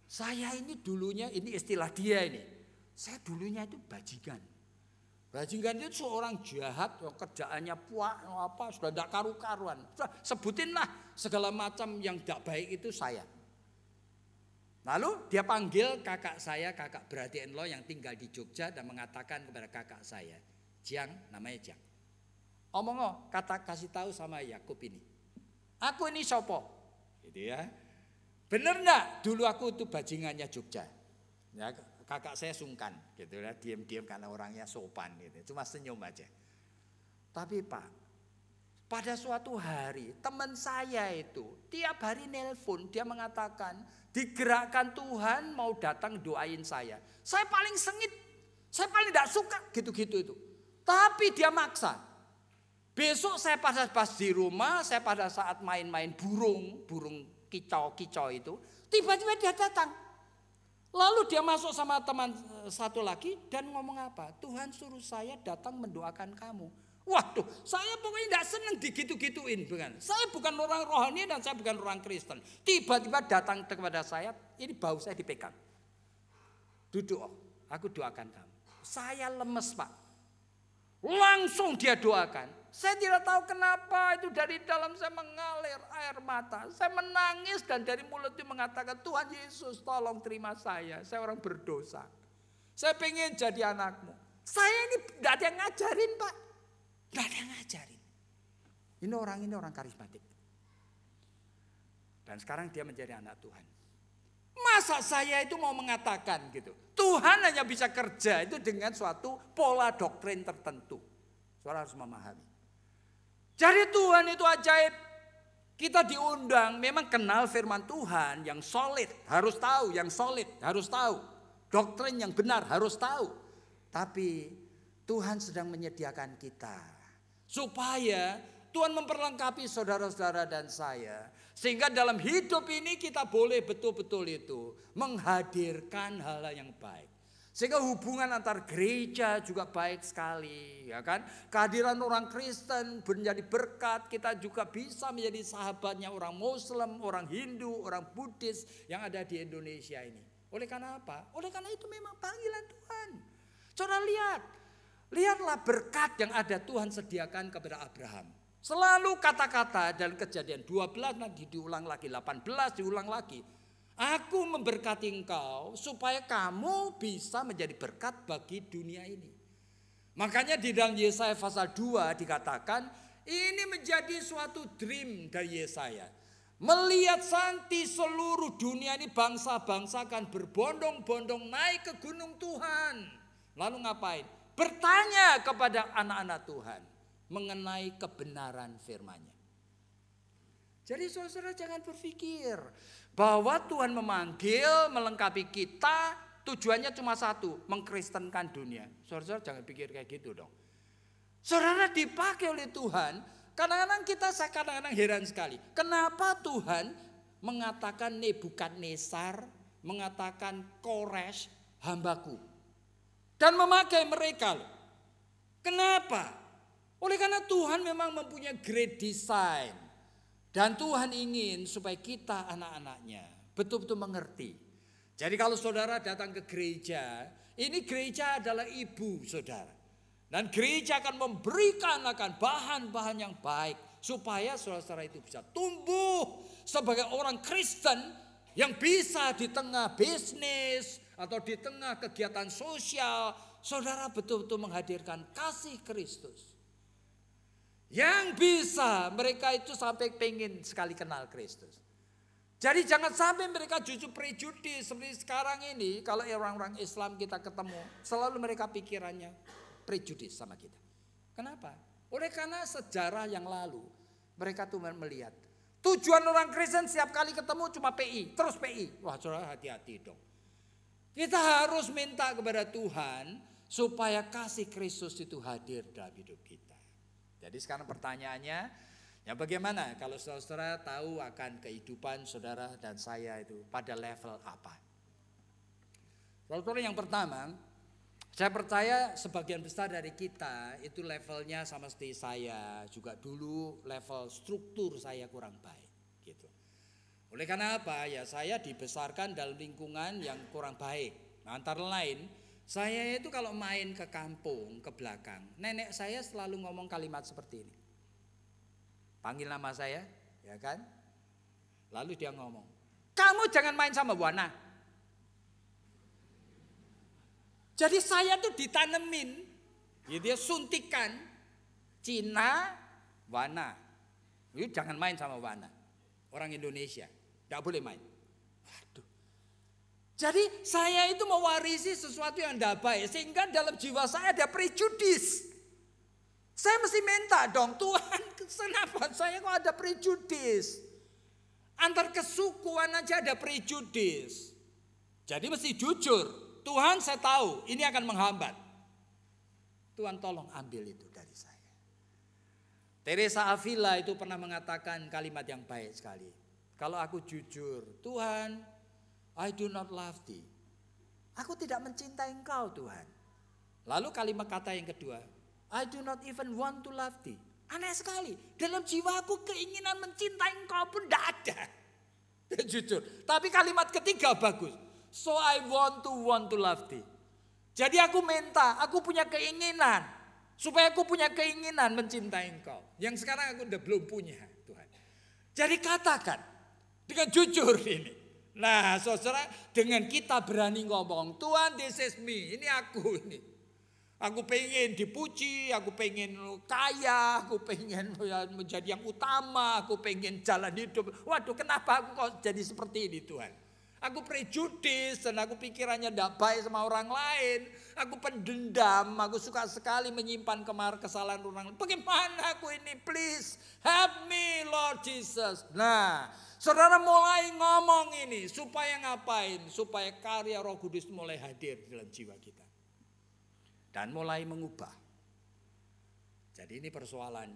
saya ini dulunya, ini istilah dia ini, saya dulunya itu bajingan. Bajingan itu seorang jahat, kerjaannya sudah tidak karu-karuan. Sebutinlah segala macam yang tidak baik itu saya. Lalu dia panggil kakak saya, kakak brother-in-law yang tinggal di Jogja dan mengatakan kepada kakak saya, Jiang, namanya Jiang. Omong kata kasih tahu sama Yakub ini. Aku ini sopo, gitu ya. Bener enggak? Dulu aku itu bajingannya Jogja. Ya, kakak saya sungkan, gitu ya, diam-diam karena orangnya sopan, gitu. Cuma senyum aja. Tapi Pak, pada suatu hari teman saya itu tiap hari nelpon, dia mengatakan digerakkan Tuhan mau datang doain saya. Saya paling sengit, saya paling tidak suka gitu-gitu itu. Tapi dia maksa. Besok saya pas di rumah, saya pada saat main-main burung kicau-kicau itu, tiba-tiba dia datang. Lalu dia masuk sama teman satu lagi dan ngomong apa? Tuhan suruh saya datang mendoakan kamu. Waduh, saya pokoknya tidak senang digitu-gituin, bukan? Saya bukan orang rohani dan saya bukan orang Kristen. Tiba-tiba datang kepada saya, ini bau saya dipegang. Duduk, aku doakan kamu. Saya lemes Pak. Langsung dia doakan. Saya tidak tahu kenapa itu dari dalam saya mengalir air mata. Saya menangis dan dari mulut itu mengatakan, Tuhan Yesus tolong terima saya orang berdosa. Saya pengen jadi anakmu. Saya ini tidak ada yang ngajarin Pak. Tidak ada yang ngajarin. Ini orang karismatik. Dan sekarang dia menjadi anak Tuhan. Masa saya itu mau mengatakan gitu. Tuhan hanya bisa kerja itu dengan suatu pola doktrin tertentu. Saudara harus memahami. Jadi Tuhan itu ajaib. Kita diundang memang kenal firman Tuhan yang solid. Harus tahu yang solid. Harus tahu. Doktrin yang benar harus tahu. Tapi Tuhan sedang menyediakan kita. Supaya Tuhan memperlengkapi saudara-saudara dan saya. Sehingga dalam hidup ini kita boleh betul-betul itu menghadirkan hal yang baik. Sehingga hubungan antar gereja juga baik sekali, ya kan? Kehadiran orang Kristen menjadi berkat, kita juga bisa menjadi sahabatnya orang Muslim, orang Hindu, orang Buddhis yang ada di Indonesia ini. Oleh karena apa? Oleh karena itu memang panggilan Tuhan. Saudara lihatlah berkat yang ada Tuhan sediakan kepada Abraham. Selalu kata-kata dalam Kejadian 12 nanti diulang lagi, 18 diulang lagi. Aku memberkati engkau supaya kamu bisa menjadi berkat bagi dunia ini. Makanya di dalam Yesaya pasal 2 dikatakan ini menjadi suatu dream dari Yesaya. Melihat nanti seluruh dunia ini bangsa-bangsa akan berbondong-bondong naik ke gunung Tuhan. Lalu ngapain? Bertanya kepada anak-anak Tuhan mengenai kebenaran firman-Nya. Jadi saudara jangan berpikir bahwa Tuhan memanggil melengkapi kita tujuannya cuma satu, mengkristenkan dunia. Saudara jangan pikir kayak gitu dong. Saudara dipakai oleh Tuhan, saya kadang-kadang heran sekali. Kenapa Tuhan mengatakan Nebukadnezar, mengatakan Kores hambaku. Dan memakai mereka loh. Kenapa? Oleh karena Tuhan memang mempunyai great design. Dan Tuhan ingin supaya kita anak-anaknya betul-betul mengerti. Jadi kalau saudara datang ke gereja, ini gereja adalah ibu saudara. Dan gereja akan memberikan akan bahan-bahan yang baik. Supaya saudara-saudara itu bisa tumbuh sebagai orang Kristen yang bisa di tengah bisnis atau di tengah kegiatan sosial. Saudara betul-betul menghadirkan kasih Kristus. Yang bisa mereka itu sampai pengen sekali kenal Kristus. Jadi jangan sampai mereka justru prejudis seperti sekarang ini. Kalau orang-orang Islam kita ketemu, selalu mereka pikirannya prejudis sama kita. Kenapa? Oleh karena sejarah yang lalu mereka tuh melihat tujuan orang Kristen setiap kali ketemu cuma PI, terus PI. Wah saudara hati-hati dong. Kita harus minta kepada Tuhan supaya kasih Kristus itu hadir dalam hidup kita. Jadi sekarang pertanyaannya, ya bagaimana kalau saudara tahu akan kehidupan saudara dan saya itu pada level apa? Saudara yang pertama, saya percaya sebagian besar dari kita itu levelnya sama seperti saya juga dulu level struktur saya kurang baik gitu. Oleh karena apa? Ya saya dibesarkan dalam lingkungan yang kurang baik. Nah, antara lain saya itu kalau main ke kampung, ke belakang, nenek saya selalu ngomong kalimat seperti ini. Panggil nama saya, ya kan? Lalu dia ngomong, kamu jangan main sama Wana. Jadi saya tuh ditanemin, gitu ya, suntikan Cina, Wana. Jangan main sama Wana. Orang Indonesia, tidak boleh main. Waduh. Jadi saya itu mewarisi sesuatu yang tidak baik. Sehingga dalam jiwa saya ada prejudis. Saya mesti minta dong, Tuhan kenapa saya kok ada prejudis? Antar kesukuan aja ada prejudis. Jadi mesti jujur. Tuhan saya tahu ini akan menghambat. Tuhan tolong ambil itu dari saya. Teresa Avila itu pernah mengatakan kalimat yang baik sekali. Kalau aku jujur, Tuhan, I do not love thee. Aku tidak mencintai engkau Tuhan. Lalu kalimat kata yang kedua, I do not even want to love thee. Aneh sekali. Dalam jiwaku keinginan mencintai engkau pun tidak ada. Jujur. Tapi kalimat ketiga bagus. So I want to love thee. Jadi aku minta, aku punya keinginan. Supaya aku punya keinginan mencintai engkau. Yang sekarang aku udah belum punya Tuhan. Jadi katakan. Dengan jujur ini. Nah saudara, dengan kita berani ngomong, Tuhan this is me. Ini aku ini. Aku pengen dipuji, aku pengen kaya, aku pengen menjadi yang utama, aku pengen jalan hidup. Waduh, kenapa aku kok jadi seperti ini Tuhan? Aku prejudis dan aku pikirannya tidak baik sama orang lain. Aku pendendam, aku suka sekali menyimpan kesalahan orang lain. Bagaimana aku ini? Please help me Lord Jesus. Nah, saudara mulai ngomong ini supaya ngapain? Supaya karya Roh Kudus mulai hadir dalam jiwa kita. Dan mulai mengubah. Jadi ini persoalan.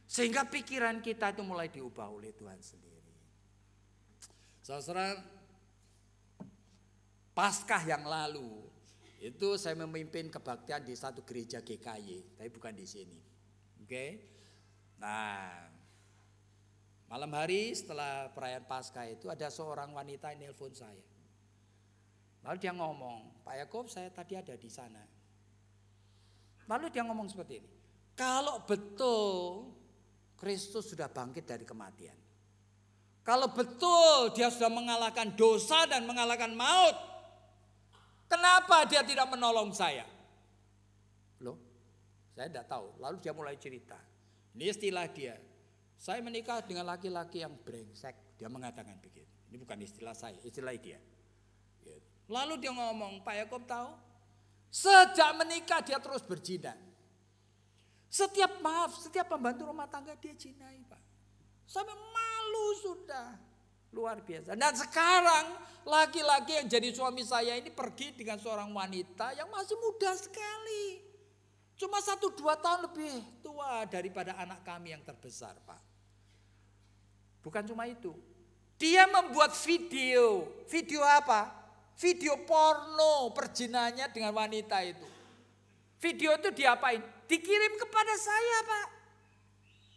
Sehingga pikiran kita itu mulai diubah oleh Tuhan sendiri. Saudara, Paskah yang lalu itu saya memimpin kebaktian di satu gereja GKY, tapi bukan di sini. Oke. Nah, malam hari setelah perayaan Paskah itu ada seorang wanita yang nelpon saya. Lalu dia ngomong, Pak Yakob saya tadi ada di sana. Lalu dia ngomong seperti ini, kalau betul Kristus sudah bangkit dari kematian, kalau betul dia sudah mengalahkan dosa dan mengalahkan maut, kenapa dia tidak menolong saya? Loh, saya tidak tahu. Lalu dia mulai cerita. Ini istilah dia, saya menikah dengan laki-laki yang brengsek. Dia mengatakan begitu. Ini bukan istilah saya, istilah dia. Lalu dia ngomong, Pak Yakob tahu? Sejak menikah dia terus berzina. Setiap pembantu rumah tangga dia zinai Pak. Sampai malu sudah. Luar biasa. Dan sekarang laki-laki yang jadi suami saya ini pergi dengan seorang wanita yang masih muda sekali. Cuma 1-2 tahun lebih tua daripada anak kami yang terbesar Pak. Bukan cuma itu. Dia membuat video. Video apa? Video porno perjinanya dengan wanita itu. Video itu diapain? Dikirim kepada saya Pak.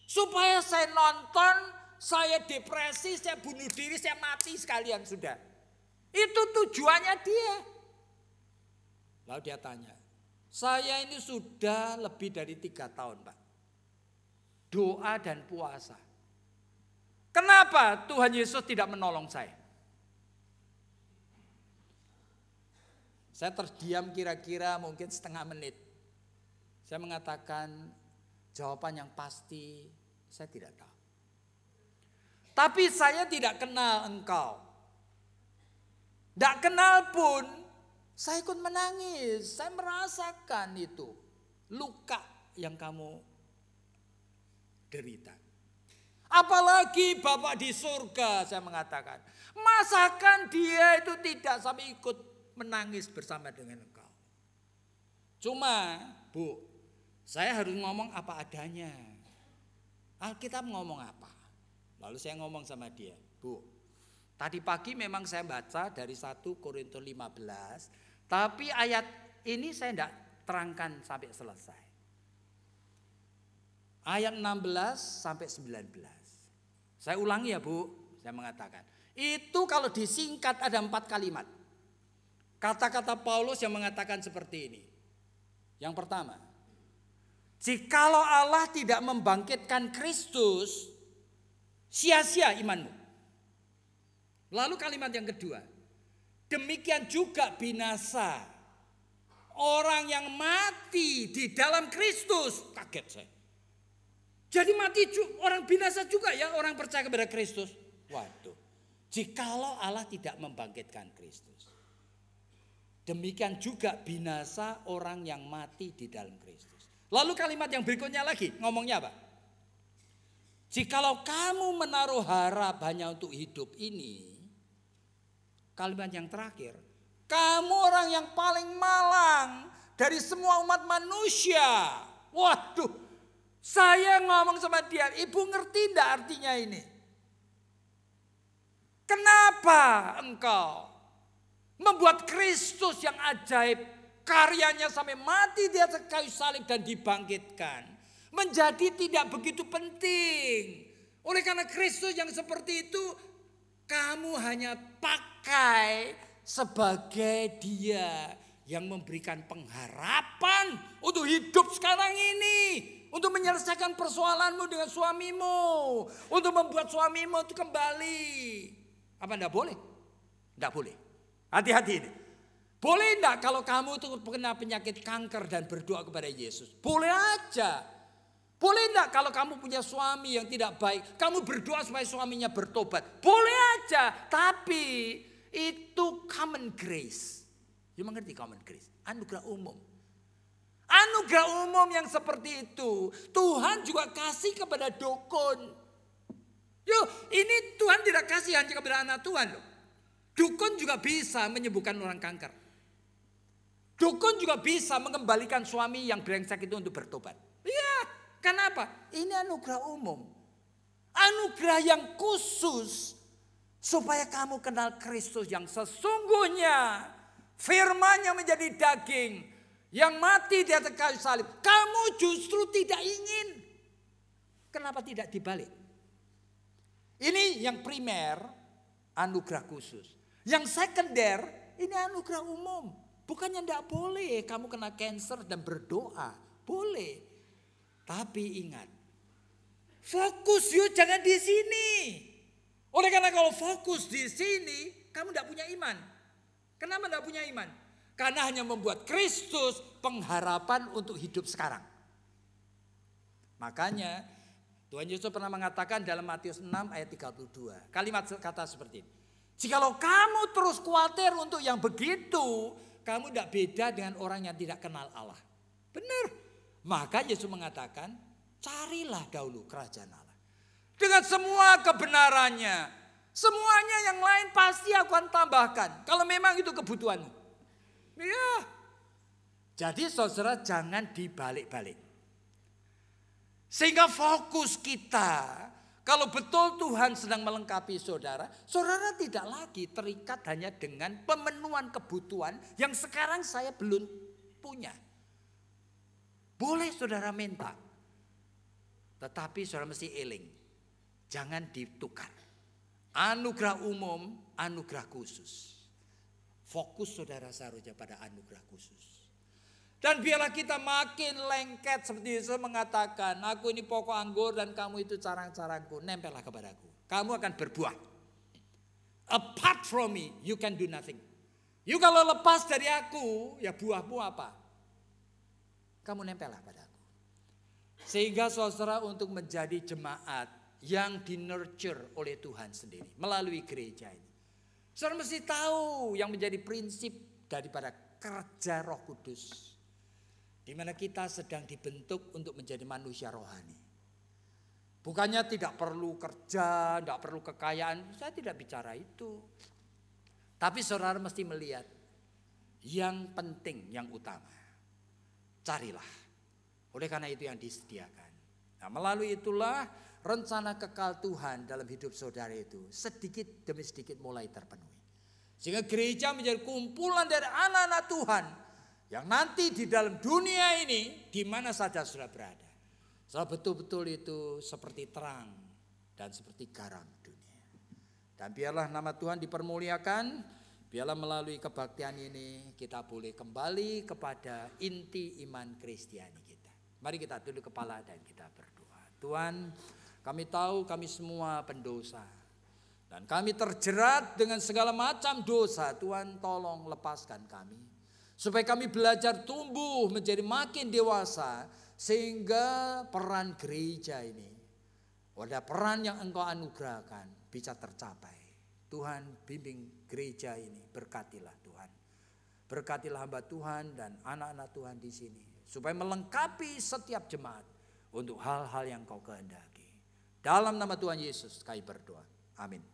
Supaya saya nonton, saya depresi, saya bunuh diri, saya mati sekalian sudah. Itu tujuannya dia. Lalu dia tanya, saya ini sudah lebih dari 3 tahun Pak. Doa dan puasa. Kenapa Tuhan Yesus tidak menolong saya? Saya terdiam kira-kira mungkin setengah menit. Saya mengatakan jawaban yang pasti saya tidak tahu. Tapi saya tidak kenal engkau. Tidak kenal pun saya ikut menangis. Saya merasakan itu. Luka yang kamu derita. Apalagi Bapak di surga saya mengatakan. Masakan dia itu tidak sampai ikut menangis bersama dengan engkau. Cuma Bu, saya harus ngomong apa adanya. Alkitab ngomong apa? Lalu saya ngomong sama dia, Bu, tadi pagi memang saya baca dari 1 Korintus 15, tapi ayat ini saya tidak terangkan sampai selesai. Ayat 16 sampai 19. Saya ulangi ya Bu, saya mengatakan. Itu kalau disingkat ada 4 kalimat. Kata-kata Paulus yang mengatakan seperti ini. Yang pertama, jikalau Allah tidak membangkitkan Kristus, sia-sia imanmu. Lalu kalimat yang kedua, demikian juga binasa orang yang mati di dalam Kristus. Kaget saya. Jadi mati orang binasa juga ya orang percaya kepada Kristus. Waduh. Jikalau Allah tidak membangkitkan Kristus. Demikian juga binasa orang yang mati di dalam Kristus. Lalu kalimat yang berikutnya lagi ngomongnya apa? Jikalau kamu menaruh harap hanya untuk hidup ini. Kalimat yang terakhir. Kamu orang yang paling malang dari semua umat manusia. Waduh. Saya ngomong sama dia. Ibu ngerti enggak artinya ini? Kenapa engkau membuat Kristus yang ajaib, karyanya sampai mati di atas kayu salib dan dibangkitkan, menjadi tidak begitu penting. Oleh karena Kristus yang seperti itu, kamu hanya pakai sebagai dia yang memberikan pengharapan untuk hidup sekarang ini. Untuk menyelesaikan persoalanmu dengan suamimu. Untuk membuat suamimu itu kembali. Apa enggak boleh? Enggak boleh. Hati-hati ini. Boleh enggak kalau kamu itu kena penyakit kanker dan berdoa kepada Yesus? Boleh aja. Boleh enggak kalau kamu punya suami yang tidak baik, kamu berdoa supaya suaminya bertobat? Boleh aja. Tapi itu common grace. You mengerti common grace? Anugerah umum. Anugerah umum yang seperti itu Tuhan juga kasih kepada dukun. Yuk, ini Tuhan tidak kasih hanya kepada anak Tuhan loh. Dukun juga bisa menyembuhkan orang kanker. Dukun juga bisa mengembalikan suami yang brengsek itu untuk bertobat. Iya, kenapa? Ini anugerah umum. Anugerah yang khusus supaya kamu kenal Kristus yang sesungguhnya. Firman-Nya menjadi daging yang mati di atas kayu salib. Kamu justru tidak ingin. Kenapa tidak dibalik? Ini yang primer, anugerah khusus. Yang sekunder, ini anugerah umum. Bukannya tidak boleh kamu kena cancer dan berdoa. Boleh. Tapi ingat, fokus yuk jangan di sini. Oleh karena kalau fokus di sini, kamu tidak punya iman. Kenapa tidak punya iman? Karena hanya membuat Kristus pengharapan untuk hidup sekarang. Makanya Tuhan Yesus pernah mengatakan dalam Matius 6 ayat 32. Kalimat kata seperti ini. Jikalau kamu terus khawatir untuk yang begitu, kamu tidak beda dengan orang yang tidak kenal Allah. Benar. Maka Yesus mengatakan, carilah dahulu kerajaan Allah. Dengan semua kebenarannya. Semuanya yang lain pasti aku akan tambahkan. Kalau memang itu kebutuhanmu. Iya. Jadi saudara jangan dibalik-balik. Sehingga fokus kita, kalau betul Tuhan sedang melengkapi saudara, saudara tidak lagi terikat hanya dengan pemenuhan kebutuhan yang sekarang saya belum punya. Boleh saudara minta, tetapi saudara mesti eling. Jangan ditukar. Anugerah umum, anugerah khusus. Fokus saudara seharusnya pada anugerah khusus. Dan biarlah kita makin lengket seperti Yesus mengatakan, aku ini pokok anggur dan kamu itu carang-carangku, nempellah kepadaku. Kamu akan berbuah. Apart from me, you can do nothing. You kalau lepas dari aku, ya buahmu apa? Kamu nempellah padaku. Sehingga saudara untuk menjadi jemaat yang di-nurture oleh Tuhan sendiri melalui gereja ini. Saudara mesti tahu yang menjadi prinsip daripada kerja Roh Kudus. Di mana kita sedang dibentuk untuk menjadi manusia rohani. Bukannya tidak perlu kerja, tidak perlu kekayaan. Saya tidak bicara itu. Tapi saudara mesti melihat yang penting, yang utama. Carilah. Oleh karena itu yang disediakan. Nah, melalui itulah rencana kekal Tuhan dalam hidup saudara itu sedikit demi sedikit mulai terpenuhi. Sehingga gereja menjadi kumpulan dari anak-anak Tuhan yang nanti di dalam dunia ini di mana saja sudah berada. Saudara betul-betul itu seperti terang dan seperti garam dunia. Dan biarlah nama Tuhan dipermuliakan. Biarlah melalui kebaktian ini kita boleh kembali kepada inti iman Kristiani kita. Mari kita tunduk kepala dan kita berdoa. Tuhan, kami tahu kami semua pendosa. Dan kami terjerat dengan segala macam dosa. Tuhan tolong lepaskan kami. Supaya kami belajar tumbuh menjadi makin dewasa. Sehingga peran gereja ini, ada peran yang Engkau anugerahkan bisa tercapai. Tuhan bimbing gereja ini, berkatilah Tuhan. Berkatilah hamba Tuhan dan anak-anak Tuhan di sini. Supaya melengkapi setiap jemaat untuk hal-hal yang Kau kehendaki. Dalam nama Tuhan Yesus kami berdoa. Amin.